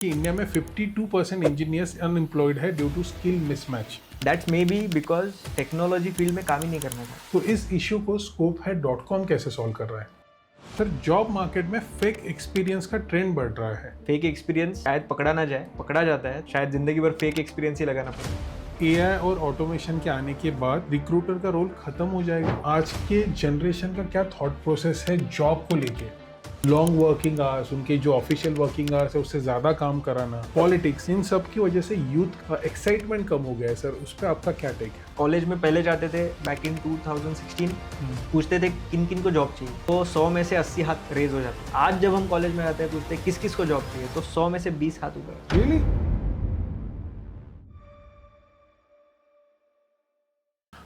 कि इंडिया में 52% engineers unemployed है due to skill mismatch. That's may be because technology field में काम ही नहीं करना चाहते। तो इस इश्यू को ScopeHead.com कैसे सॉल्व कर रहा है? सर, जॉब मार्केट में फेक एक्सपीरियंस का ट्रेंड बढ़ रहा है। फेक एक्सपीरियंस शायद पकड़ा ना जाए, पकड़ा जाता है, शायद जिंदगी भर फेक एक्सपीरियंस ही लगाना पड़े। AI और ऑटोमेशन के आने के बाद रिक्रूटर का रोल खत्म हो जाएगा। आज के जनरेशन का क्या थॉट प्रोसेस है जॉब को लेके? लॉन्ग वर्किंग आवर्स, उनके जो ऑफिशियल वर्किंग आवर्स है उससे ज़्यादा काम कराना, पॉलिटिक्स, इन सब की वजह से यूथ का एक्साइटमेंट कम हो गया है। सर, उस पर आपका क्या टेक है? कॉलेज में पहले जाते थे बैक इन 2016, पूछते थे किन किन को जॉब चाहिए, तो 100 में से 80 हाथ रेज हो जाते। आज जब हम कॉलेज में आते हैं पूछते हैं किस किस को जॉब चाहिए, तो 100 में से 20 हाथ ऊपर। Really?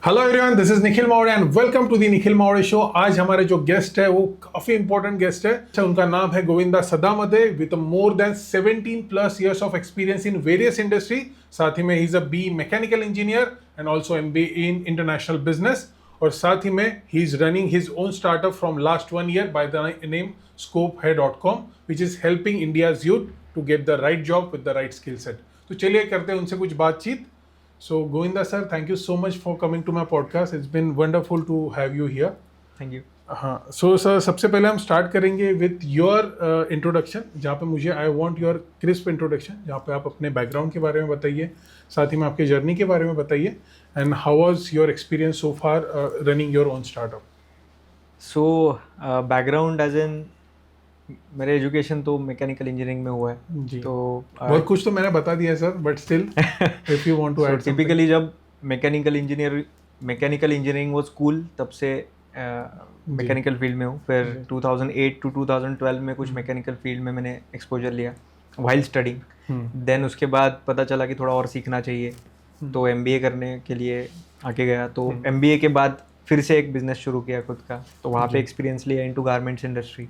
Hello everyone, this is Nikhil Maurya and welcome to the Nikhil Maurya show. आज हमारे जो गेस्ट है वो काफी इंपॉर्टेंट गेस्ट है। उनका नाम है Govinda Sadamate with more than 17 plus years of experience in various industry. साथ ही में he is a B mechanical engineer and also MBA in international business. और साथ ही में he is running his own startup from last 1 year by the name ScopeHead.com, which is helping India's youth to get the right job with the right skill set. तो चलिए करते हैं उनसे कुछ बातचीत। So Govinda sir, thank you so much for coming to my podcast. It's been wonderful to have you here. Thank you. हाँ, so sir, सबसे पहले हम स्टार्ट करेंगे with your introduction, जहाँ पे मुझे I want your crisp introduction, जहाँ पे आप अपने बैकग्राउंड के बारे में बताइए, साथ ही में आपके जर्नी के बारे में बताइए, and how was your experience so far running your own startup? So background as in मेरे एजुकेशन तो मैकेनिकल इंजीनियरिंग में हुआ है। जी। तो बहुत कुछ तो मैंने बता दिया है sir, but still if you want to add something. Typically जब मैकेनिकल इंजीनियरिंग वाज कूल, तब से मैकेनिकल फील्ड में हूँ। फिर 2008 टू 2012 में कुछ मैकेनिकल फील्ड में मैंने एक्सपोजर लिया वाइल स्टडिंग। देन उसके बाद पता चला कि थोड़ा और सीखना चाहिए, तो MBA करने के लिए आगे गया। तो MBA के बाद फिर से एक बिजनेस शुरू किया खुद का, तो वहाँ पे एक्सपीरियंस लिया इनटू गारमेंट्स इंडस्ट्री।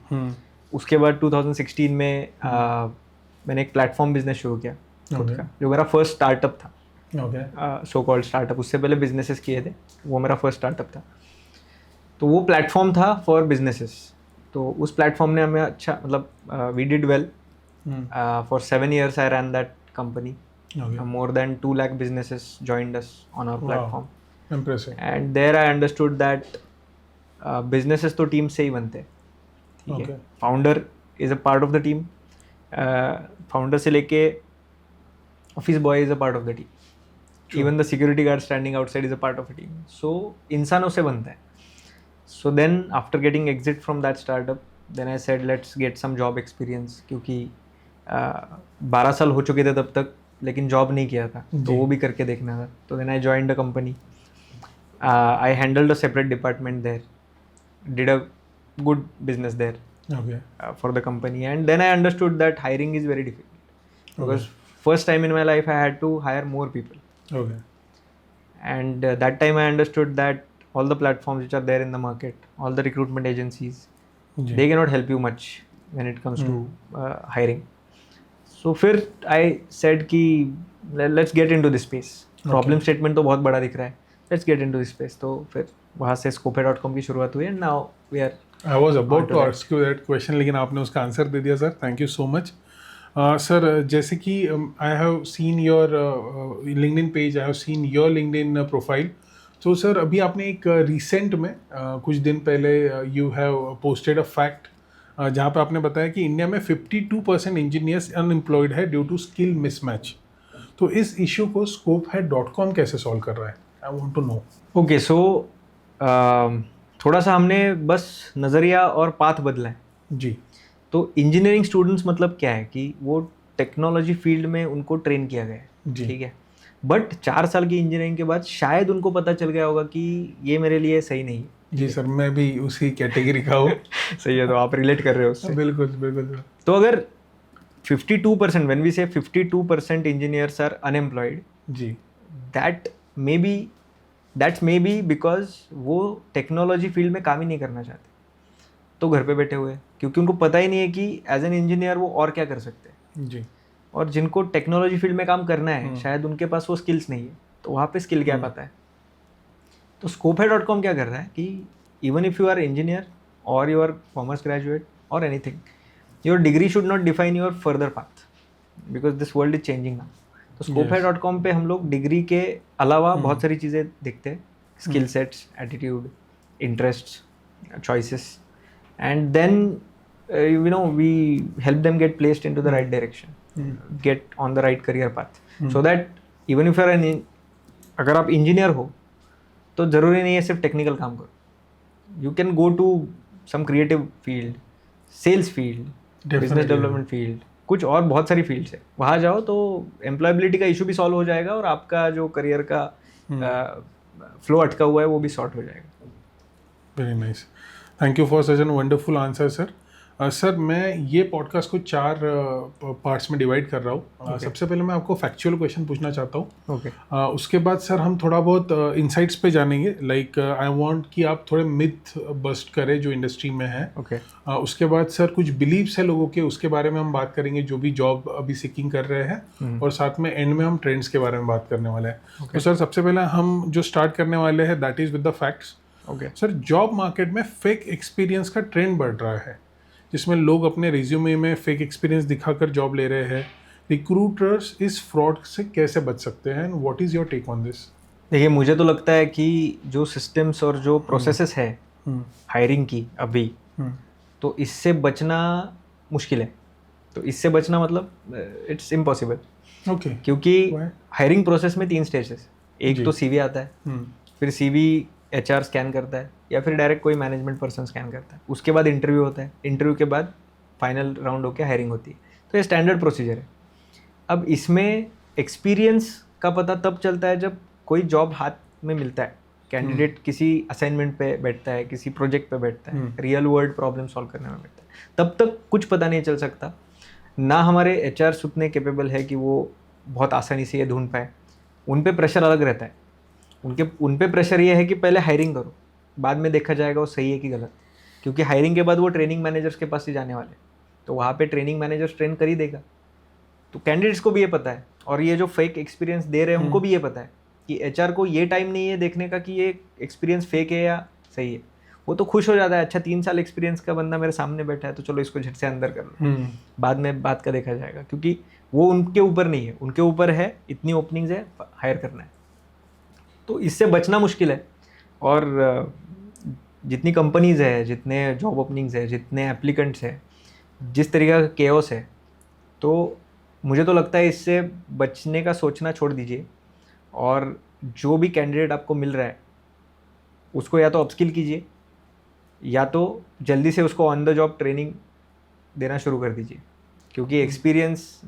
उसके बाद 2016 में मैंने एक प्लेटफॉर्म बिजनेस शुरू किया खुद का, जो मेरा फर्स्ट स्टार्टअप था। सो कॉल्ड स्टार्टअप, उससे पहले बिजनेसेस किए थे, वो मेरा फर्स्ट स्टार्टअप था। तो वो प्लेटफॉर्म था फॉर बिजनेसेस। तो उस प्लेटफॉर्म ने हमें अच्छा, मतलब we did well. For 7 years I ran that company. More than 2 lakh businesses joined us on our platform. Impressive. And there I understood that businesses तो टीम से ही बनते हैं, ठीक है। Founder is a part of the team, founder से लेके office boy is a part of the team, even the security guard standing outside is a part of a team. So इंसानों से बनता है। So then after getting exit from that startup, then I said let's get some job experience, क्योंकि 12 साल हो चुके थे तब तक, लेकिन जॉब नहीं किया था, तो वो भी करके देखना था। तो then I joined a company, I handled a separate department there, did a good business there. Okay. For the company, and then I understood that hiring is very difficult, because first time in my life I had to hire more people. Okay. And that time I understood that all the platforms which are there in the market, all the recruitment agencies, they cannot help you much when it comes to hiring. So फिर I said कि let's get into this space. Problem statement तो बहुत बड़ा दिख रहा है, let's get into this space. तो फिर वहाँ से ScopeHead.com की शुरुआत हुई, and now we are I was about to ask you that question, लेकिन आपने उसका आंसर दे दिया sir. Thank you so much sir. जैसे कि I have seen your LinkedIn page, I have seen your LinkedIn profile. तो sir, अभी आपने एक रिसेंट में कुछ दिन पहले you have posted a fact, जहाँ पे आपने बताया कि इंडिया में 52% इंजीनियर्स अनएम्प्लॉयड है ड्यू टू स्किल मिसमैच। तो इस इशू को ScopeHead.com कैसे सॉल्व कर रहा है? I want to know. Okay, so थोड़ा सा हमने बस नज़रिया और पाथ बदला है जी। तो इंजीनियरिंग स्टूडेंट्स मतलब क्या है कि वो टेक्नोलॉजी फील्ड में उनको ट्रेन किया गया है, ठीक है। बट 4 साल की इंजीनियरिंग के बाद शायद उनको पता चल गया होगा कि ये मेरे लिए सही नहीं है। जी सर, मैं भी उसी कैटेगरी का हूँ। सही है, तो आप रिलेट कर रहे हो उससे। बिल्कुल बिल्कुल। तो अगर 52%, when we say 52% engineers are unemployed, जी, दैट्स मे बी बिकॉज वो टेक्नोलॉजी फील्ड में काम ही नहीं करना चाहते, तो घर पे बैठे हुए, क्योंकि उनको पता ही नहीं है कि एज एन इंजीनियर वो और क्या कर सकते हैं। जी। और जिनको टेक्नोलॉजी फील्ड में काम करना है, शायद उनके पास वो स्किल्स नहीं है, तो वहाँ पे स्किल गैप आता है। तो ScopeHead.com क्या कर रहा है कि even if you are engineer और यू आर कॉमर्स ग्रेजुएट और anything, your degree should not define your further path. Because this world is changing ना. तो Skopify.com पे हम लोग डिग्री के अलावा बहुत सारी चीज़ें देखते हैं, skill sets, attitude, interests, choices, and then you know we help them get placed into the right direction, get on the right career path, so that even if you are अगर आप engineer हो तो ज़रूरी नहीं है सिर्फ technical काम करो. You can go to some creative field, sales field, business development field, कुछ और बहुत सारी फील्ड्स है. वहाँ जाओ तो एम्प्लॉयबिलिटी का इशू भी सॉल्व हो जाएगा और आपका जो करियर का फ्लो अटका हुआ है वो भी सॉर्ट हो जाएगा. Very nice. Thank you for such an wonderful answer sir. Sir मैं ये पॉडकास्ट को 4 पार्ट्स में डिवाइड कर रहा हूँ. सबसे पहले मैं आपको फैक्चुअल क्वेश्चन पूछना चाहता हूँ. उसके बाद सर हम थोड़ा बहुत इनसाइट्स पे जानेंगे. लाइक आई वांट कि आप थोड़े मिथ बस्ट करें जो इंडस्ट्री में है. उसके बाद सर कुछ बिलीव्स है लोगों के, उसके बारे में हम बात करेंगे जो भी जॉब अभी सीकिंग कर रहे हैं. और साथ में एंड में हम ट्रेंड्स के बारे में बात करने वाले हैं. तो सर सबसे पहले हम जो स्टार्ट करने वाले हैं that is with the facts. Sir job market में फेक एक्सपीरियंस का ट्रेंड बढ़ रहा है जिसमें लोग अपने रिज्यूमे में फेक एक्सपीरियंस दिखाकर जॉब ले रहे हैं. रिक्रूटर्स इस फ्रॉड से कैसे बच सकते हैं and what is your take on this? देखिए मुझे तो लगता है कि जो सिस्टम्स और जो प्रोसेसेस है हायरिंग की अभी, तो इससे बचना मुश्किल है. तो इससे बचना मतलब इट्स इम्पॉसिबल. ओके. क्योंकि हायरिंग प्रोसेस में 3 स्टेजेस. एक तो सीवी आता है, फिर सीवी एचआर स्कैन करता है या फिर डायरेक्ट कोई मैनेजमेंट पर्सन स्कैन करता है. उसके बाद इंटरव्यू होता है, इंटरव्यू के बाद फाइनल राउंड होकर हायरिंग होती है. तो ये स्टैंडर्ड प्रोसीजर है. अब इसमें एक्सपीरियंस का पता तब चलता है जब कोई जॉब हाथ में मिलता है, कैंडिडेट किसी असाइनमेंट पे बैठता है, किसी प्रोजेक्ट पे बैठता है, रियल वर्ल्ड प्रॉब्लम सॉल्व करने में बैठता है. तब तक कुछ पता नहीं चल सकता. ना हमारे एचआर उतने कैपेबल है कि वो बहुत आसानी से ये ढूंढ पाए. उन पे प्रेशर अलग रहता है. उन पे प्रेशर ये है कि पहले हायरिंग करो, बाद में देखा जाएगा वो सही है कि गलत. क्योंकि हायरिंग के बाद वो ट्रेनिंग मैनेजर्स के पास ही जाने वाले, तो वहाँ पे ट्रेनिंग मैनेजर्स ट्रेन कर ही देगा. तो कैंडिडेट्स को भी ये पता है और ये जो फेक एक्सपीरियंस दे रहे हैं उनको भी ये पता है कि एचआर को ये टाइम नहीं है देखने का कि ये एक्सपीरियंस फेक है या सही है. वो तो खुश हो जाता है, अच्छा 3 साल एक्सपीरियंस का बंदा मेरे सामने बैठा है तो चलो इसको झट से अंदर कर लो, बाद में बात का देखा जाएगा. क्योंकि वो उनके ऊपर नहीं है, उनके ऊपर है इतनी ओपनिंग्स है, हायर करना है. तो इससे बचना मुश्किल है. और जितनी कंपनीज़ है, जितने जॉब ओपनिंग्स है, जितने एप्लीकेंट्स हैं, जिस तरीका का केओस है, तो मुझे तो लगता है इससे बचने का सोचना छोड़ दीजिए. और जो भी कैंडिडेट आपको मिल रहा है उसको या तो अपस्किल कीजिए या तो जल्दी से उसको ऑन द जॉब ट्रेनिंग देना शुरू कर दीजिए. क्योंकि experience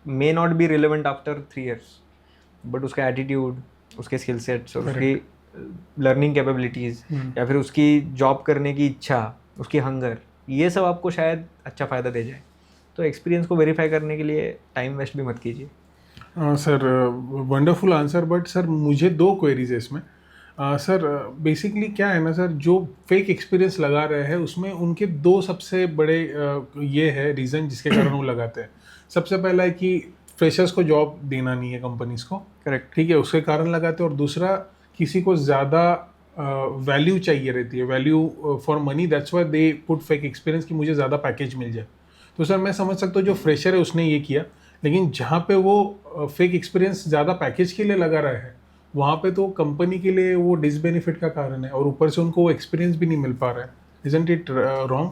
may not be relevant after 3 years, but उसका एटीट्यूड, उसके स्किल सेट्स और उसकी लर्निंग कैपेबिलिटीज़ या फिर उसकी जॉब करने की इच्छा, उसकी हंगर, ये सब आपको शायद अच्छा फ़ायदा दे जाए. तो एक्सपीरियंस को वेरीफाई करने के लिए टाइम वेस्ट भी मत कीजिए. Sir wonderful answer. But sir मुझे 2 क्वेरीज है इसमें. सर बेसिकली क्या है ना सर, जो फेक एक्सपीरियंस लगा रहे हैं उसमें उनके 2 सबसे बड़े ये है रीज़न जिसके कारण वो लगाते हैं. सबसे पहला है कि फ्रेशर्स को जॉब देना नहीं है कंपनीज को. करेक्ट. ठीक है, उसके कारण लगाते हैं. और दूसरा किसी को ज़्यादा वैल्यू चाहिए रहती है, value for money. That's why they put fake experience कि मुझे ज़्यादा पैकेज मिल जाए. तो सर मैं समझ सकता हूँ जो फ्रेशर है उसने ये किया, लेकिन जहाँ पे वो फेक एक्सपीरियंस ज़्यादा पैकेज के लिए लगा रहा है वहाँ पे तो कंपनी के लिए वो डिसबेनिफिट का कारण है और ऊपर से उनको वो एक्सपीरियंस भी नहीं मिल पा रहा है. Isn't it wrong?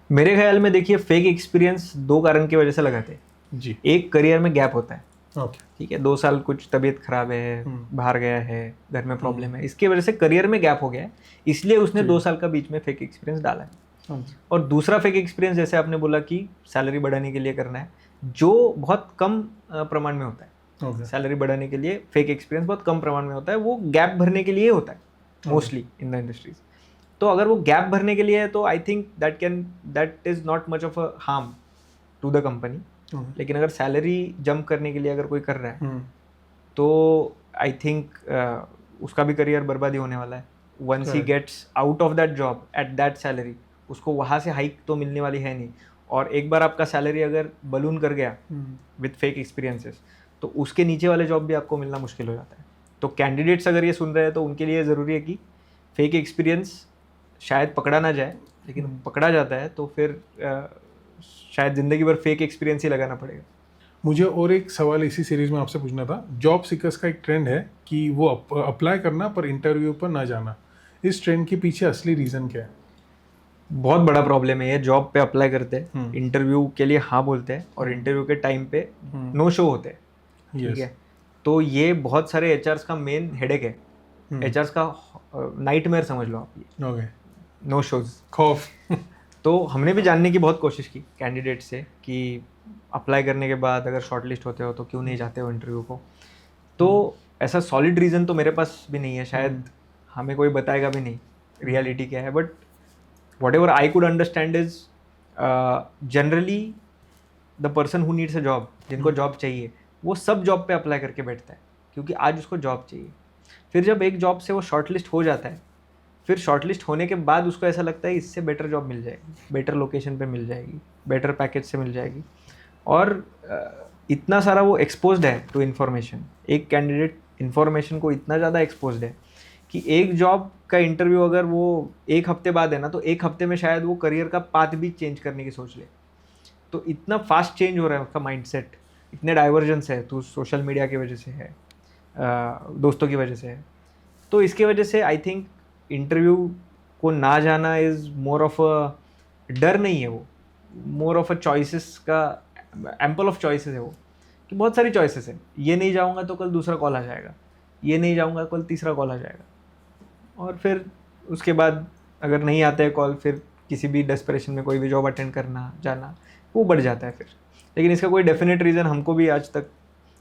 मेरे ख्याल में देखिए फेक एक्सपीरियंस 2 कारण की वजह से लगाते हैं जी. एक, करियर में गैप होता है. ओके. ठीक है, 2 साल कुछ तबीयत खराब है, बाहर गया है, घर में प्रॉब्लम है, इसकी वजह से करियर में गैप हो गया है, इसलिए उसने 2 साल का बीच में फेक एक्सपीरियंस डाला है. और दूसरा फेक एक्सपीरियंस जैसे आपने बोला कि सैलरी बढ़ाने के लिए करना है, जो बहुत कम प्रमाण में होता है. सैलरी बढ़ाने के लिए फेक एक्सपीरियंस बहुत कम प्रमाण में होता है, वो गैप भरने के लिए होता है मोस्टली इन द इंडस्ट्रीज. तो अगर वो गैप भरने के लिए है तो I think that is not much of a harm to the company. लेकिन अगर सैलरी जंप करने के लिए अगर कोई कर रहा है तो आई थिंक उसका भी करियर बर्बादी होने वाला है. Once he gets out of that job at that salary, उसको वहाँ से हाइक तो मिलने वाली है नहीं. और एक बार आपका सैलरी अगर बलून कर गया विथ फेक एक्सपीरियंसेस तो उसके नीचे वाले जॉब भी आपको मिलना मुश्किल हो जाता है. तो कैंडिडेट्स अगर ये सुन रहे हैं तो उनके लिए ज़रूरी है कि फेक एक्सपीरियंस शायद पकड़ा ना जाए, लेकिन पकड़ा जाता है तो फिर शायद ज़िंदगी भर फेक एक्सपीरियंस ही लगाना पड़ेगा. मुझे और एक सवाल इसी सीरीज में आपसे पूछना था। जॉब सीकर्स का एक ट्रेंड है कि वो अप्लाई करना पर इंटरव्यू पर ना जाना। इस ट्रेंड के पीछे असली रीज़न क्या है? बहुत बड़ा प्रॉब्लम है ये। जॉब पे अप्लाई करते हैं, इंटरव्यू के लिए हाँ बोलते हैं और इंटरव्यू के टाइम पे नो शो होते हैं, ठीक है। तो ये बहुत सारे एचआरस का मेन हेडेक है, एचआरस का नाइटमेयर समझ लो आप ये। ओके, नो शोज, खौफ। तो हमने भी जानने की बहुत कोशिश की कैंडिडेट से कि अप्लाई करने के बाद अगर शॉर्टलिस्ट होते हो तो क्यों नहीं जाते हो इंटरव्यू को। तो ऐसा सॉलिड रीज़न तो मेरे पास भी नहीं है, शायद हमें कोई बताएगा भी नहीं रियलिटी क्या है। But what ever I could understand is generally the person who needs a job, जिनको जॉब चाहिए वो सब जॉब पे अप्लाई करके बैठता है क्योंकि आज उसको जॉब चाहिए। फिर जब एक जॉब से वो शॉर्टलिस्ट हो जाता है, फिर शॉर्टलिस्ट होने के बाद उसको ऐसा लगता है इससे बेटर जॉब मिल जाएगी, बेटर लोकेशन पे मिल जाएगी, बेटर पैकेज से मिल जाएगी। और इतना सारा वो एक्सपोज्ड है टू इन्फॉर्मेशन, एक कैंडिडेट इन्फॉर्मेशन को इतना ज़्यादा एक्सपोज्ड है कि एक जॉब का इंटरव्यू अगर वो एक हफ्ते बाद है ना, तो एक हफ्ते में शायद वो करियर का पाथ भी चेंज करने की सोच ले। तो इतना फास्ट चेंज हो रहा है उसका माइंडसेट, इतने डाइवर्जेंस है, तो सोशल मीडिया की वजह से है, दोस्तों की वजह से है। तो इसकी वजह से आई थिंक इंटरव्यू को ना जाना इज़ मोर ऑफ अ डर नहीं है, वो मोर ऑफ अ चॉइसेस का, एम्पल ऑफ चॉइसेस है वो, कि बहुत सारी चॉइसेस है। ये नहीं जाऊँगा तो कल दूसरा कॉल आ जाएगा, ये नहीं जाऊँगा कल तीसरा कॉल आ जाएगा, और फिर उसके बाद अगर नहीं आता है कॉल, फिर किसी भी डेस्परेशन में कोई भी जॉब अटेंड करना जाना वो बढ़ जाता है फिर। लेकिन इसका कोई डेफिनेट रीज़न हमको भी आज तक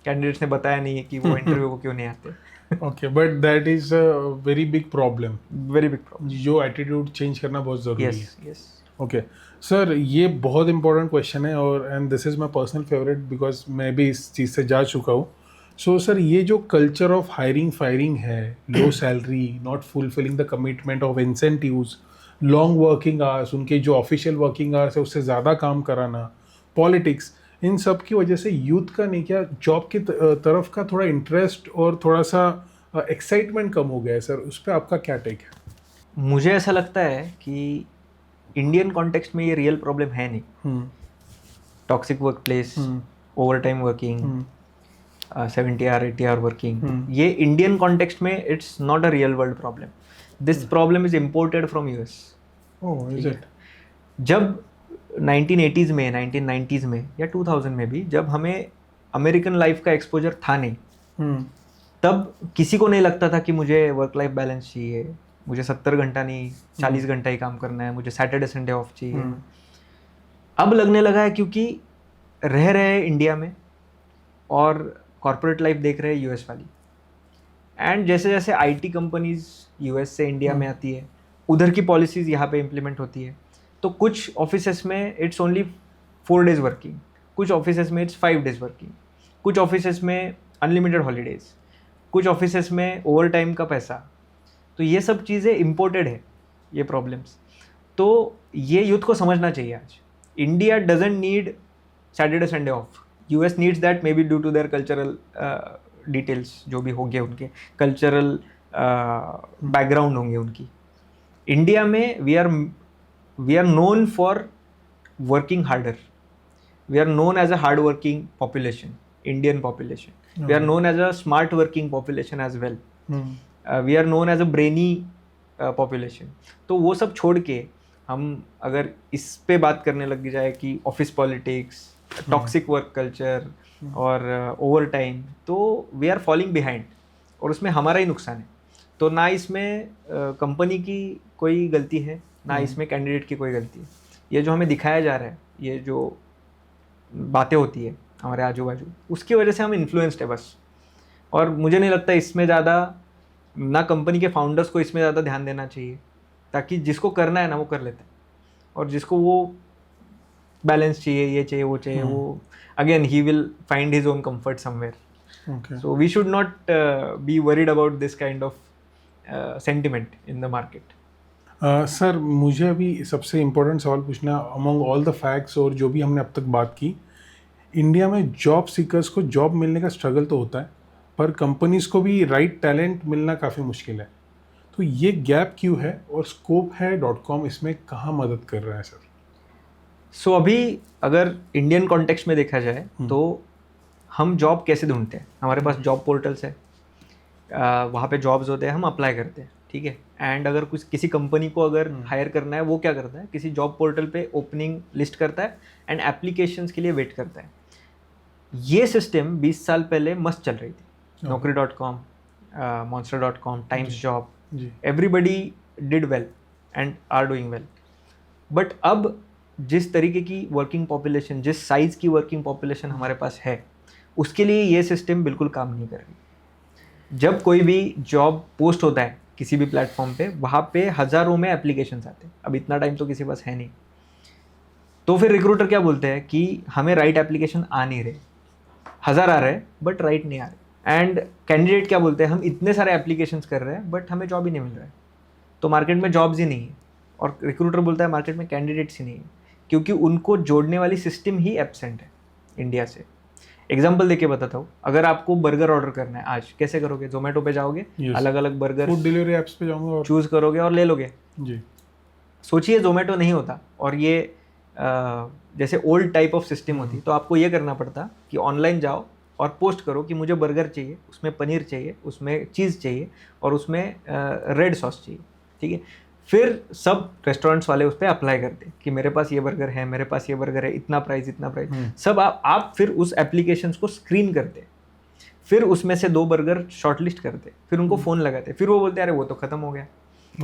कैंडिडेट्स ने बताया नहीं है कि वो इंटरव्यू को क्यों नहीं आते। Okay, but that is a very big problem, very big problem. जो एटीट्यूड चेंज करना बहुत ज़रूरी है। Yes yes. ओके सर, ये बहुत इंपॉर्टेंट क्वेश्चन है और and this is my personal favourite because मैं भी इस चीज़ से जा चुका हूँ। सो सर, ये जो कल्चर ऑफ हायरिंग फायरिंग है, लो salary, not fulfilling the commitment of incentives, long working hours, उनके जो ऑफिशियल वर्किंग आवर्स है उससे ज़्यादा काम कराना, पॉलिटिक्स, इन सब की वजह से यूथ का नहीं क्या जॉब की तरफ का थोड़ा इंटरेस्ट और थोड़ा सा एक्साइटमेंट कम हो गया है। सर, उस पर आपका क्या टेक है? मुझे ऐसा लगता है कि इंडियन कॉन्टेक्स्ट में ये रियल प्रॉब्लम है नहीं। Toxic work place, over time working, 70 hour 80 hour working, ये इंडियन कॉन्टेक्स्ट में it's not a real world problem. This problem is imported from US. Oh, is it? जब 1980s में, 1990s में या 2000 में भी जब हमें अमेरिकन लाइफ का एक्सपोजर था नहीं, तब किसी को नहीं लगता था कि मुझे वर्क लाइफ बैलेंस चाहिए, मुझे 70 घंटा नहीं 40 घंटा ही काम करना है, मुझे सैटरडे संडे ऑफ चाहिए। अब लगने लगा है क्योंकि रह रहे हैं इंडिया में और कॉर्पोरेट लाइफ देख रहे हैं यूएस वाली। एंड जैसे जैसे आईटी कंपनीज यूएस से इंडिया में आती है, उधर की पॉलिसीज़ यहाँ पे इम्प्लीमेंट होती है। तो कुछ ऑफिसेस में इट्स ओनली 4 days वर्किंग, कुछ ऑफिसेस में इट्स 5 days वर्किंग, कुछ ऑफिसेस में अनलिमिटेड हॉलीडेज, कुछ ऑफिसेस में ओवर टाइम का पैसा। तो ये सब चीज़ें इम्पोर्टेड है, ये प्रॉब्लम्स। तो ये यूथ को समझना चाहिए आज। India doesn't need Saturday Sunday off, US needs that may be due to their cultural details, जो भी होंगे उनके कल्चरल बैकग्राउंड होंगे उनकी। इंडिया में we are known for working harder. We are known as a hard working population, Indian population. We are known as a smart working population as well. We are known as a brainy population. तो वो सब छोड़ के हम अगर इस पे बात करने लग जाए कि office politics, toxic work culture और ओवर टाइम, तो वी आर फॉलिंग बिहाइंड और उसमें हमारा ही नुकसान है। तो ना इसमें कंपनी की कोई गलती है, ना इसमें कैंडिडेट की कोई गलती है। ये जो हमें दिखाया जा रहा है, ये जो बातें होती है हमारे आजू बाजू, उसकी वजह से हम इन्फ्लुएंस्ड है बस। और मुझे नहीं लगता इसमें ज़्यादा, ना कंपनी के फाउंडर्स को इसमें ज़्यादा ध्यान देना चाहिए, ताकि जिसको करना है ना वो कर लेते हैं, और जिसको वो बैलेंस चाहिए, ये चाहिए, वो चाहिए, वो again he will find his own comfort somewhere. So we should not be worried about this kind of sentiment in the market. Sir, मुझे अभी सबसे इम्पोर्टेंट सवाल पूछना, अमंग ऑल द फैक्ट्स और जो भी हमने अब तक बात की, इंडिया में जॉब सीकर्स को जॉब मिलने का स्ट्रगल तो होता है, पर कंपनीज को भी राइट टैलेंट मिलना काफ़ी मुश्किल है। तो ये गैप क्यों है और स्कोप है .com इसमें कहाँ मदद कर रहा है सर? सो अभी अगर इंडियन कॉन्टेक्स्ट में देखा जाए तो हम जॉब कैसे ढूंढते हैं, हमारे पास जॉब पोर्टल्स है, वहाँ पे जॉब्स होते हैं, हम अप्लाई करते हैं, ठीक है। एंड अगर कुछ किसी कंपनी को अगर हायर करना है, वो क्या करता है, किसी जॉब पोर्टल पे ओपनिंग लिस्ट करता है एंड एप्लीकेशंस के लिए वेट करता है। ये सिस्टम 20 साल पहले मस्त चल रही थी। Naukri.com, Monster.com, Times job, everybody did well and are doing well. But अब जिस तरीके की वर्किंग पॉपुलेशन, जिस साइज़ की वर्किंग पॉपुलेशन हमारे पास है, उसके लिए ये सिस्टम बिल्कुल काम नहीं कर रही। जब कोई भी जॉब पोस्ट होता है किसी भी प्लेटफॉर्म पे, वहाँ पे हज़ारों में एप्लीकेशंस आते हैं। अब इतना टाइम तो किसी पास है नहीं, तो फिर रिक्रूटर क्या बोलते हैं कि हमें राइट एप्लीकेशन आ नहीं रहे, 1000 आ रहे हैं बट राइट नहीं आ रहे। एंड कैंडिडेट क्या बोलते हैं, हम इतने सारे एप्लीकेशंस कर रहे हैं बट हमें जॉब ही नहीं मिल रहा है, तो मार्केट में जॉब्स ही नहीं है। और रिक्रूटर बोलता है मार्केट में कैंडिडेट्स ही नहीं है, क्योंकि उनको जोड़ने वाली सिस्टम ही एब्सेंट है इंडिया से। एग्जाम्पल देके बताता हूँ, अगर आपको बर्गर ऑर्डर करना है आज, कैसे करोगे? जोमेटो पे जाओगे, अलग अलग बर्गर फूड डिलीवरी ऐप्स पे जाऊंगा और चूज करोगे और ले लोगे जी। सोचिए जोमेटो नहीं होता और ये जैसे ओल्ड टाइप ऑफ सिस्टम होती, तो आपको ये करना पड़ता कि ऑनलाइन जाओ और पोस्ट करो कि मुझे बर्गर चाहिए, उसमें पनीर चाहिए, उसमें चीज़ चाहिए और उसमें रेड सॉस चाहिए, ठीक है। फिर सब रेस्टोरेंट्स वाले उस पर अप्लाई करते कि मेरे पास ये बर्गर है, मेरे पास ये बर्गर है, इतना प्राइस, इतना प्राइस, सब आप फिर उस एप्लीकेशंस को स्क्रीन करते, फिर उसमें से 2 बर्गर शॉर्टलिस्ट करते, फिर उनको फ़ोन लगाते, फिर वो बोलते अरे वो तो ख़त्म हो गया।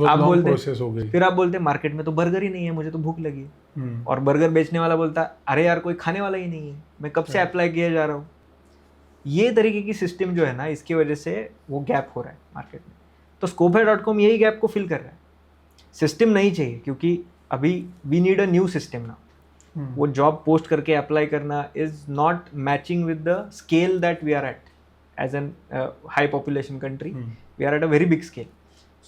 आप बोलते प्रोसेस हो गई। फिर आप बोलते मार्केट में तो बर्गर ही नहीं है, मुझे तो भूख लगी है। और बर्गर बेचने वाला बोलता अरे यार कोई खाने वाला ही नहीं है, मैं कब से अप्लाई किया जा रहा हूँ। ये तरीके की सिस्टम जो है ना, इसकी वजह से वो गैप हो रहा है मार्केट में। तो Skopify.com यही गैप को फिल कर रहा है। सिस्टम नहीं चाहिए, क्योंकि अभी we need a new system ना। वो जॉब पोस्ट करके अप्लाई करना is not matching with the scale that we are at as an high population country. We are at a very big scale.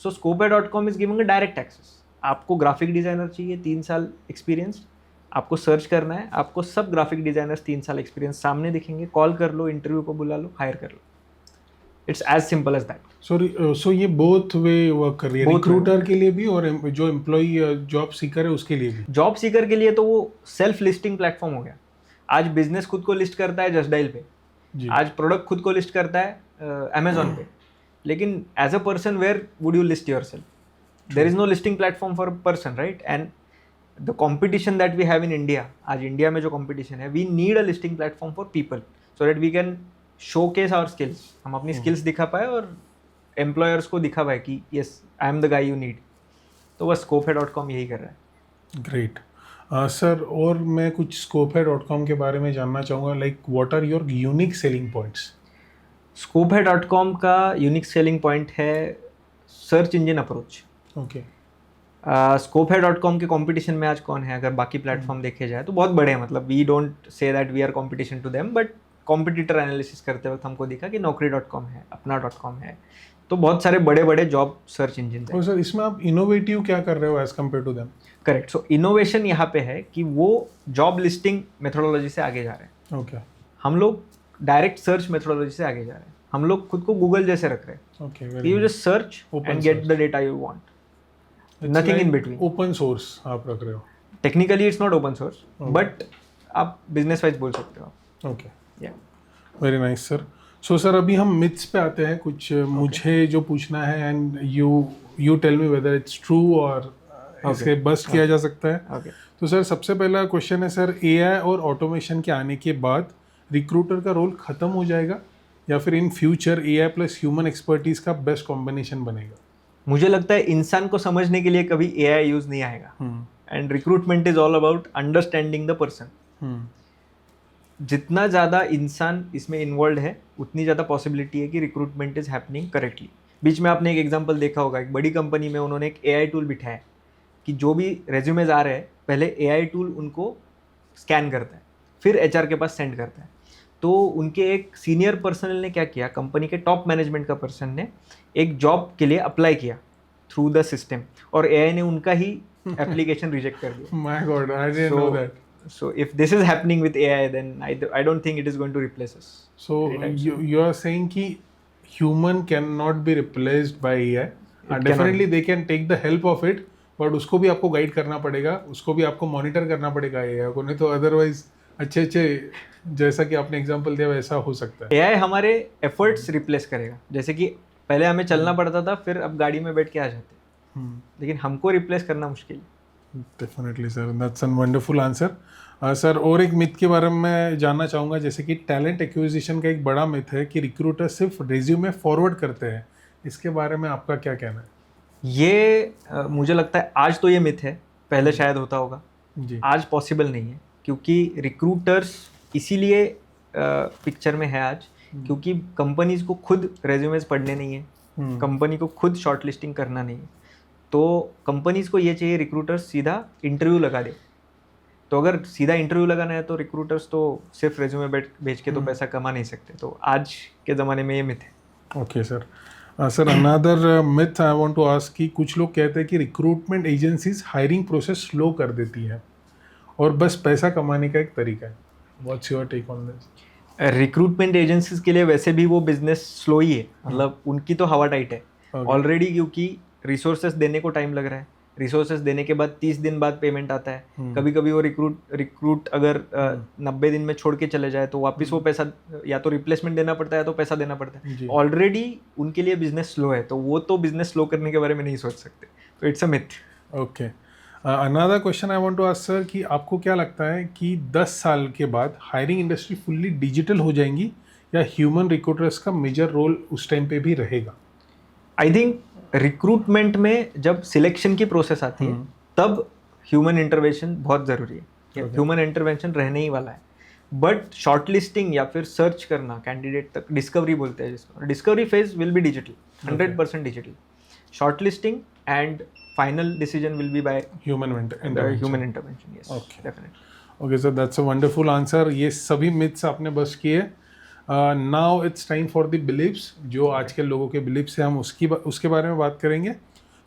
So Skopify.com is giving a direct access. आपको graphic designer चाहिए 3 साल experience, आपको search करना है, आपको सब graphic designers 3 साल experience सामने दिखेंगे, कॉल कर लो, इंटरव्यू को बुला लो, हायर कर लो। It's as simple as that. So ये बोथ वे वर्क कर रही है, रिक्रूटर के लिए भी और जो एम्प्लॉई जॉब सीकर है उसके लिए भी। जॉब सीकर के लिए तो वो सेल्फ लिस्टिंग प्लेटफॉर्म हो गया। आज बिजनेस खुद को लिस्ट करता है जस्ट डायल पे, आज प्रोडक्ट खुद को लिस्ट करता है अमेजोन पे, लेकिन as a person where would you list yourself? There is no listing platform for person, right? And the competition that we have in India, आज इंडिया में जो कॉम्पिटिशन है, we need a listing platform for people so that we can showcase our skills. हम अपनी skills दिखा पाए और employers को दिखा पाए कि yes I am the guy you need. तो बस Skopify.com यही कर रहा है। ग्रेट सर, और मैं कुछ Skopify.com के बारे में जानना चाहूँगा, like what are your unique selling points? Skopify.com का यूनिक सेलिंग पॉइंट है search engine approach. Okay. Skopify.com के कंपटीशन में आज कौन है? अगर बाकी प्लेटफॉर्म देखे जाए तो बहुत बड़े हैं, मतलब we don't say that we are competition to them, but competitor analysis करते वक्त हमको दिखा कि Naukri.com है, अपना.com है, तो बहुत सारे बड़े बड़े जॉब सर्च इंजन है। सर इसमें आप इनोवेटिव क्या कर रहे हो as compare to them? Correct. So innovation यहाँ पे है कि वो जॉब लिस्टिंग मेथोडोलॉजी से आगे जा रहे हैं। ओके। हम लोग डायरेक्ट सर्च मेथोडोलॉजी से आगे जा रहे हैं। हम लोग खुद को गूगल जैसे रख रहे हैं। Okay. You just search and get the data you want, nothing in between. Open source आप रख रहे हो? Technically it's not open source, but आप बिजनेस वाइज बोल सकते हो। ओके, या very nice sir. So sir अभी हम मिथ्स पे आते हैं कुछ। मुझे जो पूछना है and you tell me whether it's true और इसे बस्ट किया जा सकता है। तो सर सबसे पहला क्वेश्चन है सर, एआई और ऑटोमेशन के आने के बाद रिक्रूटर का रोल खत्म हो जाएगा या फिर in future AI plus human expertise का बेस्ट कॉम्बिनेशन बनेगा? मुझे लगता है इंसान को समझने के लिए कभी एआई यूज नहीं आएगा, and recruitment is all about understanding the person. जितना ज़्यादा इंसान इसमें इन्वॉल्व है, उतनी ज़्यादा पॉसिबिलिटी है कि रिक्रूटमेंट इज हैपनिंग करेक्टली। बीच में आपने एक एग्जांपल देखा होगा, एक बड़ी कंपनी में उन्होंने एक एआई टूल बिठाया कि जो भी रेज्यूमेज आ रहे हैं, पहले एआई टूल उनको स्कैन करता है, फिर एचआर के पास सेंड करता है। तो उनके एक सीनियर पर्सनल ने क्या किया, कंपनी के टॉप मैनेजमेंट का पर्सन ने एक जॉब के लिए अप्लाई किया थ्रू द सिस्टम, और एआई ने उनका ही एप्लीकेशन रिजेक्ट कर दिया। My God, I didn't know that. So if this is happening with AI, then I don't think it is going to replace us. So you are saying कि human cannot be replaced by AI. Definitely they can take the help of it, but उसको भी आपको guide करना पड़ेगा, उसको भी आपको monitor करना पड़ेगा AI को, नहीं तो अदरवाइज अच्छे अच्छे, जैसा कि आपने एग्जांपल दिया वैसा हो सकता है। एआई हमारे एफर्ट्स रिप्लेस करेगा, जैसे कि पहले हमें चलना पड़ता था, फिर अब गाड़ी में बैठ के आ जाते, लेकिन हमको रिप्लेस करना मुश्किल है। Definitely sir, that's an wonderful answer. Sir और एक मिथ के बारे में मैं जानना चाहूँगा, जैसे कि टैलेंट एक्विजिशन का एक बड़ा मिथ है कि रिक्रूटर सिर्फ रिज्यूमे फॉरवर्ड करते हैं, इसके बारे में आपका क्या कहना है? ये मुझे लगता है आज तो ये मिथ है, पहले शायद होता होगा, जी। आज पॉसिबल नहीं है, क्योंकि रिक्रूटर्स इसीलिए पिक्चर में है आज, क्योंकि कंपनीज को खुद रेज्यूमेस पढ़ने नहीं है, कंपनी को खुद शॉर्टलिस्टिंग करना नहीं है, तो कंपनीज को ये चाहिए रिक्रूटर्स सीधा इंटरव्यू लगा दे। तो अगर सीधा इंटरव्यू लगाना है तो रिक्रूटर्स तो सिर्फ रेज्यूमे भेज के तो पैसा कमा नहीं सकते, तो आज के ज़माने में ये मिथ है। Okay sir. Sir another myth I want to ask कि कुछ लोग कहते हैं कि recruitment agencies hiring process slow कर देती है और बस पैसा कमाने का एक तरीका है। What's your take on this? Recruitment agencies के लिए वैसे भी वो बिजनेस स्लो ही है, मतलब उनकी तो हवा टाइट है ऑलरेडी, क्योंकि रिसोर्सेस देने को टाइम लग रहा है, रिसोर्सेस देने के बाद 30 दिन बाद पेमेंट आता है, कभी कभी वो रिक्रूट अगर 90 दिन में छोड़ के चले जाए तो वापस वो पैसा या तो रिप्लेसमेंट देना पड़ता है या तो पैसा देना पड़ता है, ऑलरेडी उनके लिए बिजनेस स्लो है, तो वो तो बिजनेस स्लो करने के बारे में नहीं सोच सकते, तो it's a myth. Okay. Another question I want to ask sir कि आपको क्या लगता है कि 10 साल के बाद हायरिंग इंडस्ट्री फुल्ली डिजिटल हो जाएंगी या ह्यूमन रिक्रूटर्स का मेजर रोल उस टाइम पे भी रहेगा? आई थिंक रिक्रूटमेंट में जब सिलेक्शन की प्रोसेस आती है तब ह्यूमन इंटरवेंशन बहुत ज़रूरी है, ह्यूमन इंटरवेंशन रहने ही वाला है, बट शॉर्टलिस्टिंग या फिर सर्च करना कैंडिडेट तक, डिस्कवरी बोलते हैं जिसको, discovery phase will be digital, 100% digital, shortlisting and final decision will be by human intervention. Yes, definitely. Okay sir, that's a wonderful answer. ये सभी मिथ्स आपने बस किए। Now it's time for the believes, जो आजकल लोगों के beliefs हैं, हम उसके बारे में बात करेंगे।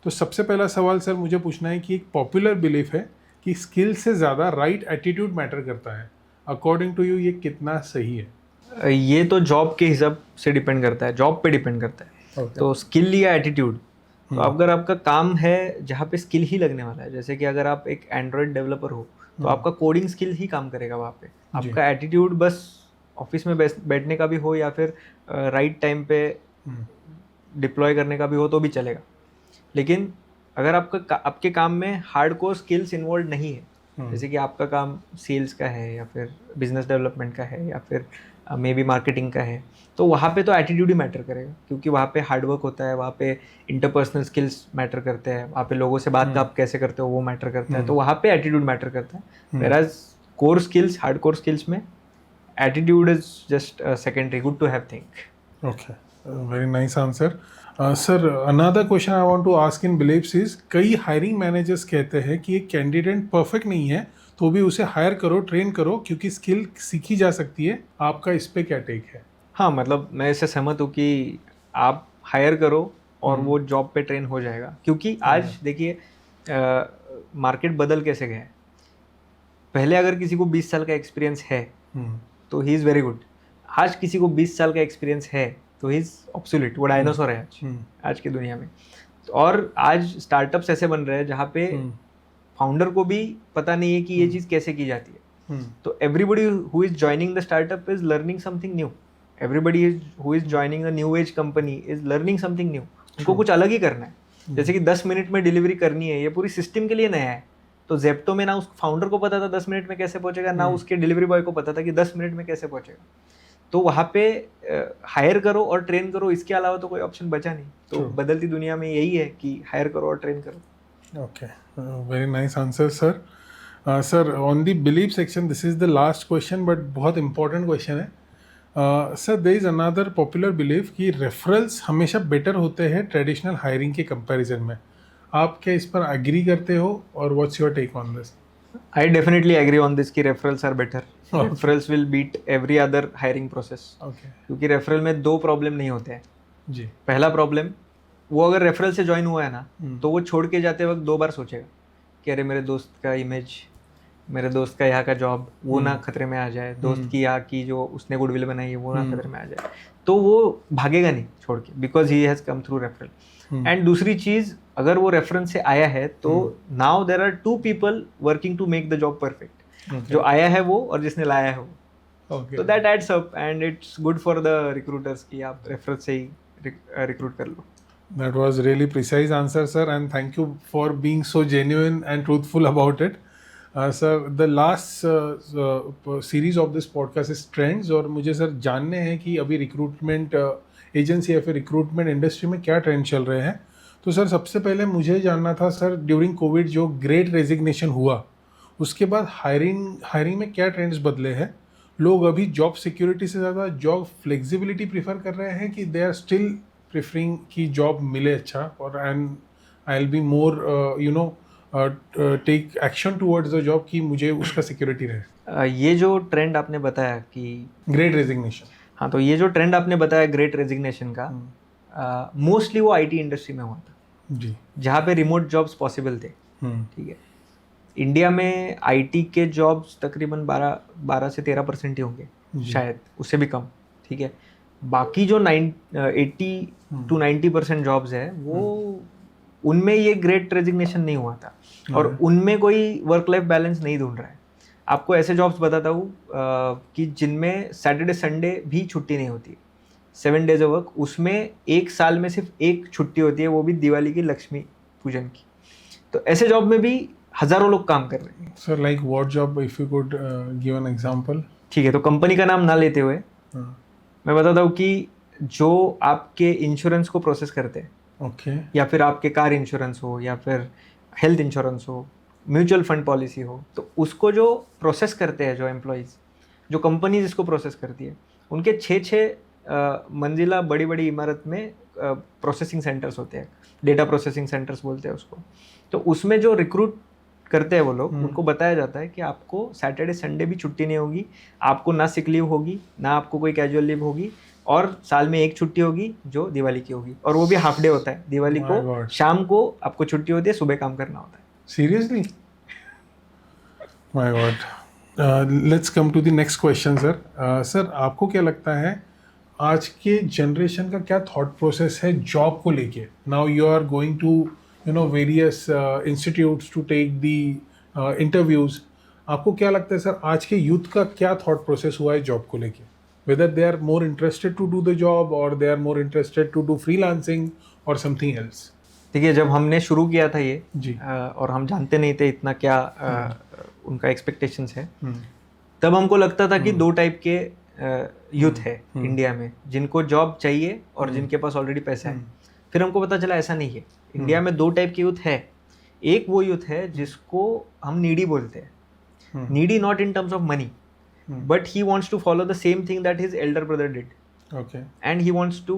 तो सबसे पहला सवाल सर मुझे पूछना है कि एक पॉपुलर बिलीफ है कि स्किल से ज़्यादा राइट एटीट्यूड मैटर करता है, अकॉर्डिंग टू यू ये कितना सही है? ये तो जॉब के हिसाब से डिपेंड करता है, जॉब पे डिपेंड करता है। तो स्किल या एटीट्यूड, तो अगर आपका काम है जहाँ पे स्किल ही लगने वाला है, जैसे कि अगर आप एक एंड्रॉयड डेवलपर हो तो आपका कोडिंग स्किल ही काम करेगा वहाँ पे, आपका एटीट्यूड बस ऑफिस में बैठने का भी हो या फिर राइट टाइम पे डिप्लॉय करने का भी हो तो भी चलेगा, लेकिन अगर आपके काम में हार्डकोर स्किल्स इन्वॉल्व नहीं है, जैसे कि आपका काम सेल्स का है या फिर बिजनेस डेवलपमेंट का है या फिर मे बी मार्केटिंग का है, तो वहाँ पे तो एटीट्यूड ही मैटर करेगा, क्योंकि वहाँ पे हार्डवर्क होता है, वहाँ पे इंटरपर्सनल स्किल्स मैटर करते हैं, वहाँ पे लोगों से बात आप कैसे करते हो वो मैटर करता है, तो वहाँ पे एटीट्यूड मैटर करता है। Whereas core skills, hardcore skills में attitude is just secondary, good to have thing. Okay, very nice answer. Sir another question I want to ask in believes is, कई हायरिंग मैनेजर्स कहते हैं कि एक candidate perfect नहीं है तो भी उसे हायर करो, ट्रेन करो, क्योंकि स्किल सीखी जा सकती है। आपका इस पे क्या टेक है? हाँ, मतलब मैं इससे सहमत हूँ कि आप हायर करो और वो जॉब पे ट्रेन हो जाएगा, क्योंकि आज देखिए मार्केट बदल कैसे गया है। पहले अगर किसी को 20 साल का एक्सपीरियंस है तो ही इज़ वेरी गुड, आज किसी को 20 साल का एक्सपीरियंस है तो ही इज़ ऑब्सोल्यूट, वो डायनासोर है आज की दुनिया में। और आज स्टार्टअप्स ऐसे बन रहे हैं जहाँ पे फाउंडर को भी पता नहीं है कि ये चीज़ कैसे की जाती है, तो everybody who is joining the startup is learning something new, everybody who is joining a new age company is learning something new, उनको कुछ अलग ही करना है। जैसे कि 10 मिनट में डिलीवरी करनी है, ये पूरी सिस्टम के लिए नया है, तो जेप्टो में ना उस फाउंडर को पता था 10 मिनट में कैसे पहुंचेगा, ना उसके डिलीवरी बॉय को पता था कि 10 मिनट में कैसे पहुंचेगा, तो वहाँ पे हायर करो और ट्रेन करो, इसके अलावा तो कोई ऑप्शन बचा नहीं। तो बदलती दुनिया में यही है कि हायर करो और ट्रेन करो। Okay, very nice answer sir. Sir on the belief section, this is the last question but बहुत इंपॉर्टेंट क्वेश्चन है। Sir there is another popular belief कि रेफरल्स हमेशा बेटर होते हैं ट्रेडिशनल हायरिंग के कंपैरिजन में। आप क्या इस पर एग्री करते हो और what's your take on this? I definitely agree on this कि referrals are better. Referrals will beat every other hiring process. Okay. क्योंकि रेफरल में 2 प्रॉब्लम नहीं होते हैं जी। पहला प्रॉब्लम, वो अगर रेफरल से ज्वाइन हुआ है ना तो वो छोड़ के जाते वक्त 2 बार सोचेगा कि अरे मेरे दोस्त का इमेज, मेरे दोस्त का यहाँ का जॉब, वो ना खतरे में आ जाए, दोस्त की यहाँ की जो उसने गुडविल बनाई है वो ना खतरे में आ जाए, तो वो भागेगा नहीं छोड़ के, because he has come through referral. And दूसरी चीज़, अगर वो रेफरेंस से आया है तो now there are 2 people working to make the job perfect. जो आया है वो और जिसने लाया है वो. Okay. तो that adds up and it's good for the recruiters कि आप रेफरेंस से ही रिक्रूट कर लो. That was really precise answer, sir, and thank you for being so genuine and truthful about it. Sir, the last series of this podcast is trends, और मुझे sir जानने हैं कि अभी रिक्रूटमेंट एजेंसी या फिर रिक्रूटमेंट इंडस्ट्री में क्या ट्रेंड चल रहे हैं. तो सर सबसे पहले मुझे जानना था सर, ड्यूरिंग कोविड जो ग्रेट रेजिग्नेशन हुआ उसके बाद हायरिंग में क्या ट्रेंड्स बदले हैं. लोग अभी जॉब सिक्योरिटी से ज़्यादा जॉब फ्लेक्सिबिलिटी प्रीफर कर रहे हैं कि दे आर स्टिल प्रेफरिंग कि जॉब मिले अच्छा, और and I will be more take action towards the job कि मुझे उसका सिक्योरिटी रहे. ये जो ट्रेंड आपने बताया कि ग्रेट रेजिग्नेशन, हाँ, तो ये जो ट्रेंड आपने बताया ग्रेट रेजिग्नेशन का, मोस्टली वो आईटी इंडस्ट्री में हुआ था जी. जहाँ पे रिमोट जॉब्स पॉसिबल थे. ठीक है, इंडिया में आईटी के जॉब्स तकरीबन 12 से 13% ही होंगे शायद, उससे भी कम. ठीक है, बाकी जो 80 to 90% जॉब्स है वो उनमें ये ग्रेट रेजिग्नेशन नहीं हुआ था, और उनमें कोई वर्क लाइफ बैलेंस नहीं ढूंढ रहा है. आपको ऐसे जॉब्स बताता हूँ कि जिनमें सैटरडे संडे भी छुट्टी नहीं होती, 7 days ऑफ वर्क, उसमें एक साल में सिर्फ एक छुट्टी होती है, वो भी दिवाली की, लक्ष्मी पूजन की. तो ऐसे जॉब में भी हजारों लोग काम कर रहे हैं. Sir like what job, if you could give an example. ठीक है, तो कंपनी का नाम ना लेते हुए मैं बताता हूँ कि जो आपके इंश्योरेंस को प्रोसेस करते हैं, ओके, या फिर आपके कार इंश्योरेंस हो, या फिर हेल्थ इंश्योरेंस हो, म्यूचुअल फंड पॉलिसी हो, तो उसको जो प्रोसेस करते हैं, जो एम्प्लॉयज़, जो कंपनी जिसको प्रोसेस करती है, उनके 6 मंजिला बड़ी बड़ी इमारत में प्रोसेसिंग सेंटर्स होते हैं, डेटा प्रोसेसिंग सेंटर्स बोलते हैं उसको. तो उसमें जो रिक्रूट करते हैं वो लोग, उनको बताया जाता है कि आपको सैटरडे संडे भी छुट्टी नहीं होगी, आपको ना सिक लीव होगी, ना आपको कोई कैजुअल लीव होगी, और साल में एक छुट्टी होगी जो दिवाली की होगी, और वो भी हाफ डे होता है. दिवाली को शाम को आपको छुट्टी होती है, सुबह काम करना होता है. Seriously? My god. Let's come to the next question sir. Sir आपको क्या लगता है आज के जनरेशन का क्या थॉट प्रोसेस है जॉब को लेके? Now you are going to various institutes to take the interviews. आपको क्या लगता है सर आज के यूथ का क्या थॉट प्रोसेस हुआ है जॉब को लेके? Whether they are more interested to do the job, or they are more interested to do freelancing or something else. देखिए, जब हमने शुरू किया था ये जी, और हम जानते नहीं थे इतना क्या उनका एक्सपेक्टेशंस है, तब हमको लगता था कि 2 टाइप के यूथ है इंडिया में, जिनको जॉब चाहिए और जिनके पास ऑलरेडी पैसा है. फिर हमको पता चला ऐसा नहीं है. इंडिया में 2 टाइप के यूथ है. एक वो यूथ है जिसको हम नीडी बोलते हैं. Needy not in terms of money, but he wants to follow the same thing that his elder brother did. Okay. And he wants to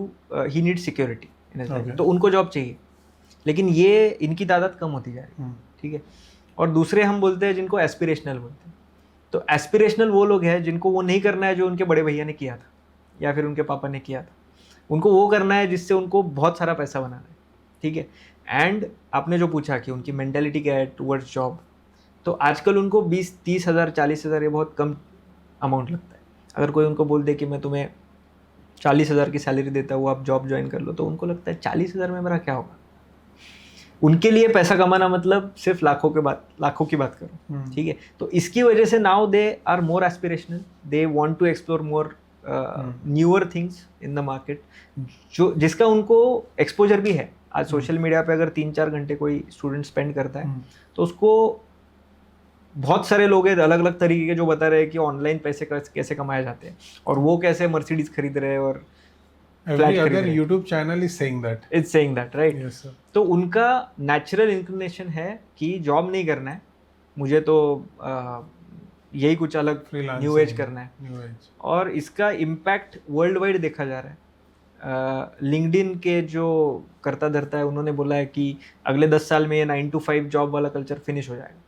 he needs security in his life. Okay. तो उनको job चाहिए, लेकिन ये इनकी तादाद कम होती जा रही है. ठीक है, और दूसरे हम बोलते हैं जिनको एस्पिरेशनल बोलते हैं. तो एस्पिरेशनल वो लोग हैं जिनको वो नहीं करना है जो उनके बड़े भैया ने किया था या फिर उनके पापा ने किया था. उनको वो करना है जिससे उनको बहुत सारा पैसा बनाना है. ठीक है, एंड आपने जो पूछा कि उनकी मेंटेलिटी क्या है टुवर्ड्स जॉब, तो आजकल उनको 20-30 हज़ार 40 हज़ार ये बहुत कम अमाउंट लगता है. अगर कोई उनको बोल दे कि मैं तुम्हें 40,000 की सैलरी देता हूँ, आप जॉब ज्वाइन कर लो, तो उनको लगता है 40,000 में मेरा क्या होगा. उनके लिए पैसा कमाना मतलब सिर्फ लाखों की बात करो. ठीक है, तो इसकी वजह से now they are more aspirational, they want to explore more newer things in the market, जो जिसका उनको एक्सपोजर भी है. आज सोशल मीडिया पे अगर 3-4 घंटे कोई स्टूडेंट स्पेंड करता है तो उसको बहुत सारे लोग हैं अलग अलग तरीके के जो बता रहे हैं कि ऑनलाइन पैसे कैसे कमाए जाते हैं, और वो कैसे मर्सिडीज खरीद रहे हैं और every other YouTube channel is saying that. It's saying that, right? Yes sir. तो उनका नेचुरल इंक्लिनेशन है कि जॉब नहीं करना है, मुझे तो यही कुछ अलग न्यू एज करना है. New age. और इसका इम्पैक्ट वर्ल्ड वाइड देखा जा रहा है. लिंक्डइन के जो करता धरता है उन्होंने बोला है कि अगले 10 साल में ये 9 to 5 जॉब वाला कल्चर फिनिश हो जाएगा.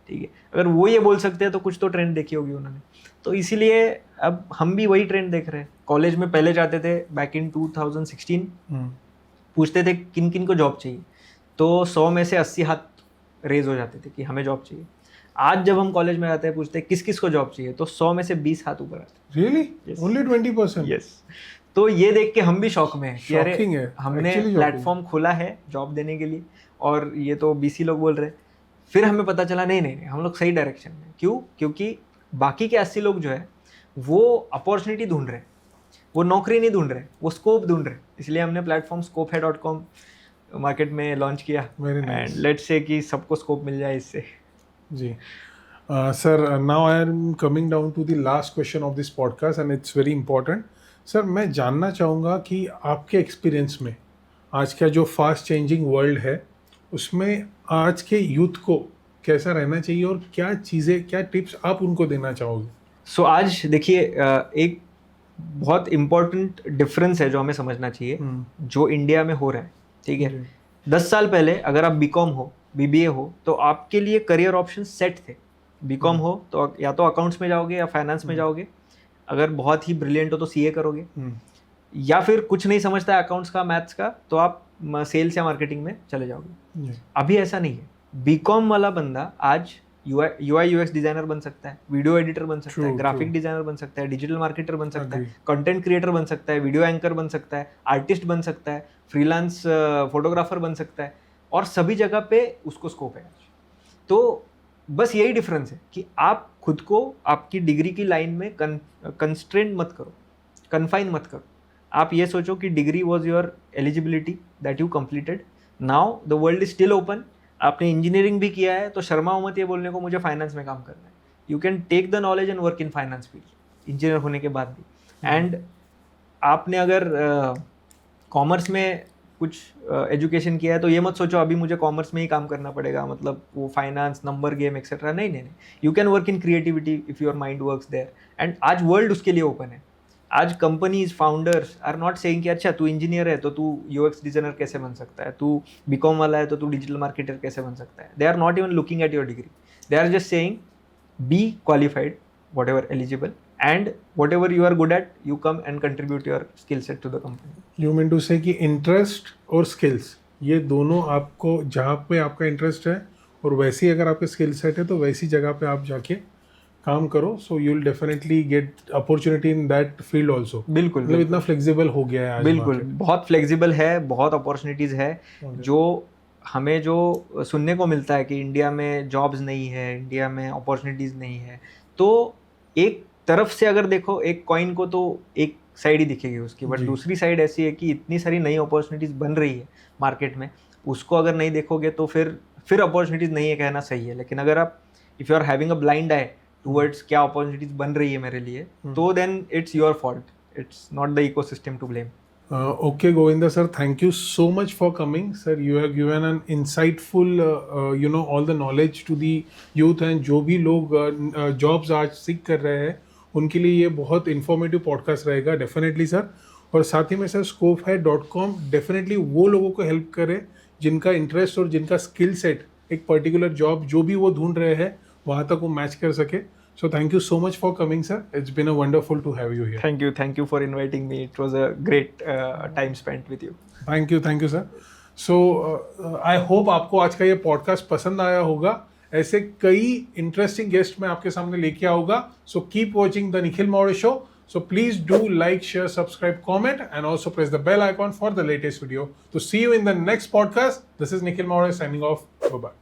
ठीक है, अगर वो ये बोल सकते हैं तो कुछ तो ट्रेंड देखी होगी उन्होंने. तो इसीलिए अब हम भी वही ट्रेंड देख रहे हैं. कॉलेज में पहले जाते थे बैक इन 2016, पूछते थे किन किन को जॉब चाहिए, तो 100 में से 80 हाथ रेज हो जाते थे कि हमें जॉब चाहिए. आज जब हम कॉलेज में आते हैं पूछते हैं किस किस को जॉब चाहिए, तो 100 में से 20 हाथ ऊपर आते हैं. Really? Yes. Only 20%? Yes. तो ये देख के हम भी शॉक में हैं कि अरे Shocking है. हमने Actually प्लेटफॉर्म खोला है जॉब देने के लिए और ये तो BC लोग बोल रहे हैं. फिर हमें पता चला नहीं हम लोग सही डायरेक्शन में। क्यों? क्योंकि बाकी के 80 लोग जो है वो अपॉर्चुनिटी ढूंढ रहे हैं, वो नौकरी नहीं ढूंढ रहे, वो स्कोप ढूंढ रहे। इसलिए हमने प्लेटफॉर्म scope.com मार्केट में लॉन्च किया एंड लेट्स से कि सबको स्कोप मिल जाए इससे। जी sir, now I am coming down to the last question of this podcast and it's very important. Sir, मैं जानना चाहूँगा कि आपके एक्सपीरियंस में आज का जो फास्ट चेंजिंग वर्ल्ड है उसमें आज के यूथ को कैसा रहना चाहिए और क्या चीज़ें, क्या टिप्स आप उनको देना चाहोगे? सो आज देखिए, एक बहुत इम्पोर्टेंट डिफरेंस है जो हमें समझना चाहिए, जो इंडिया में हो रहा है। ठीक है, 10 साल पहले अगर आप बीकॉम हो, बीबीए हो, तो आपके लिए करियर ऑप्शन सेट थे। बीकॉम हो तो या तो अकाउंट्स में जाओगे या फाइनेंस में जाओगे, अगर बहुत ही ब्रिलियंट हो तो सीए करोगे, या फिर कुछ नहीं समझता है अकाउंट्स का, मैथ्स का, तो आप सेल्स या मार्केटिंग में चले जाओगे। अभी ऐसा नहीं है। बीकॉम वाला बंदा आज यूआई यूएक्स डिजाइनर बन सकता है, वीडियो एडिटर बन सकता है, ग्राफिक डिजाइनर बन सकता है, डिजिटल मार्केटर बन सकता है, कंटेंट क्रिएटर बन सकता है, वीडियो एंकर बन सकता है, आर्टिस्ट बन सकता है, फ्रीलांस फोटोग्राफर बन सकता है, और सभी जगह पे उसको स्कोप है। तो बस यही डिफरेंस है कि आप खुद को आपकी डिग्री की लाइन में कंस्ट्रेंट मत करो, कन्फाइन मत करो। आप ये सोचो कि degree was your eligibility that you completed, now the world is still open. आपने इंजीनियरिंग भी किया है तो शर्माओ मत ये बोलने को मुझे फाइनेंस में काम करना है। You can take the knowledge and work in finance field engineer होने के बाद भी। एंड आपने अगर कॉमर्स में कुछ एजुकेशन किया है तो ये मत सोचो अभी मुझे कॉमर्स में ही काम करना पड़ेगा, मतलब वो फाइनेंस, नंबर गेम एक्सेट्रा। नहीं, you can work in creativity if your mind works there. And आज वर्ल्ड उसके लिए ओपन है। आज companies, founders are not saying कि अच्छा तू इंजीनियर है तो तू यूएक्स डिजाइनर कैसे बन सकता है, तू बीकॉम वाला है तो तू डिजिटल मार्केटर कैसे बन सकता है। They are not even looking at your degree, they are just saying be qualified, whatever eligible, and whatever you are good at, you come and contribute your skill set to the company. You mean to say कि interest और skills, ये दोनों आपको जहाँ पे आपका interest है और वैसी अगर आपके स्किल सेट है तो वैसी जगह पे आप जाके काम करो, so you will definitely get opportunity in that field also. बिल्कुल, मतलब इतना फ्लेक्सिबल हो गया है आज। बिल्कुल, बहुत फ्लेक्सिबल है, बहुत अपॉर्चुनिटीज़ है। जो हमें जो सुनने को मिलता है कि इंडिया में जॉब्स नहीं है, इंडिया में अपॉर्चुनिटीज़ नहीं है, तो एक तरफ से अगर देखो एक कॉइन को तो एक साइड ही दिखेगी उसकी, बट दूसरी साइड ऐसी है कि इतनी सारी नई अपॉर्चुनिटीज़ बन रही है मार्केट में, उसको अगर नहीं देखोगे तो फिर अपॉर्चुनिटीज़ नहीं है कहना सही है। लेकिन अगर आप if you are having a blind eye towards क्या अपॉर्चुनिटीज़ बन रही है मेरे लिए, तो then it's your fault, it's not the ecosystem to blame. Okay, Govinda sir, thank you so much for coming. Sir, you have given an insightful, all the knowledge to the youth, and जो भी लोग jobs आज सीख कर रहे हैं उनके लिए ये बहुत इन्फॉर्मेटिव पॉडकास्ट रहेगा डेफिनेटली सर। और साथ ही में सर scope.com डेफिनेटली वो लोगों को हेल्प करे जिनका इंटरेस्ट और जिनका स्किल सेट एक पर्टिकुलर जॉब जो भी वो ढूंढ रहे हैं वहाँ तक वो मैच कर सके। So thank you so much for coming, sir. It's been a wonderful to have you here. Thank you for inviting me. It was a great time spent with you. Thank you, sir. So I hope आपको आज का ये podcast पसंद आया होगा। ऐसे कई interesting guest मैं आपके सामने लेके आऊँगा। So keep watching the Nikhil Maurya Show. So please do like, share, subscribe, comment, and also press the bell icon for the latest video. To see you in the next podcast. This is Nikhil Maurya signing off. Bye bye.